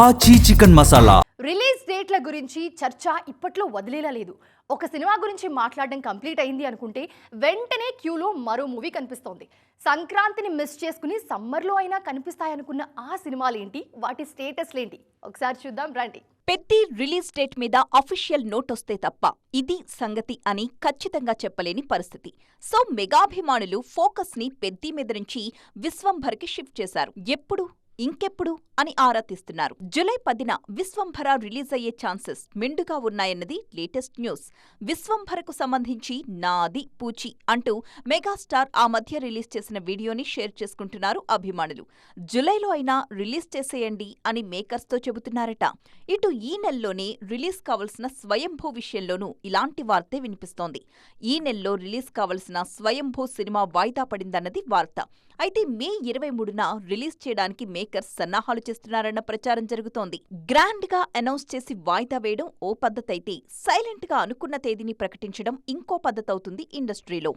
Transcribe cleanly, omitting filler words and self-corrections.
ఆచి chicken masala. Release డేట్ల గురించి చర్చ ఇప్పట్లో వదిలేలా లేదు. ఒక సినిమా గురించి మాట్లాడడం కంప్లీట్ అయింది అనుకుంటే వెంటనే క్యూలో మరో మూవీ కనిపిస్తోంది. సంక్రాంతిని మిస్ చేసుకుని సమ్మర్లో అయినా కనిపిస్తాయనుకున్న ఆ సినిమాలేంటి, వాటి స్టేటస్లేంటి ఒకసారి చూద్దాం రండి. పెద్ది రిలీజ్ డేట్ మీద అఫీషియల్ నోటొస్తే తప్ప ఇది సంగతి అని ఖచ్చితంగా చెప్పలేని పరిస్థితి. సో మెగాభిమానులు ఫోకస్ ని పెద్ది మీద నుంచి విశ్వంభర్కి షిఫ్ట్ చేశారు. ఎప్పుడు ఇంకెప్పుడు అని ఆరా తీస్తున్నారు. జూలై 10న విశ్వంభర రిలీజ్ అయ్యే ఛాన్సెస్ మెండుగా ఉన్నాయన్నది లేటెస్ట్ న్యూస్. విశ్వంభరకు సంబంధించి నాది పూచి అంటూ మెగాస్టార్ ఆ మధ్య రిలీజ్ చేసిన వీడియోని షేర్ చేసుకుంటున్నారు అభిమానులు. జూలైలో అయినా రిలీజ్ చేసేయండి అని మేకర్స్తో చెబుతున్నారట. ఇటు ఈ నెలలోనే రిలీజ్ కావలసిన స్వయంభూ విషయంలోనూ ఇలాంటి వార్తే వినిపిస్తోంది. ఈ నెలలో రిలీజ్ కావలసిన స్వయంభూ సినిమా వాయిదా పడిందన్నది వార్త. అయితే మే 23న రిలీజ్ చేయడానికి మేకర్స్ సన్నాహాలు చేస్తున్నారన్న ప్రచారం జరుగుతోంది. గ్రాండ్ గా అనౌన్స్ చేసి వాయిదా వేయడం ఓ పద్ధతైతే, సైలెంట్ గా అనుకున్న తేదీని ప్రకటించడం ఇంకో పద్ధతవుతుంది ఇండస్ట్రీలో.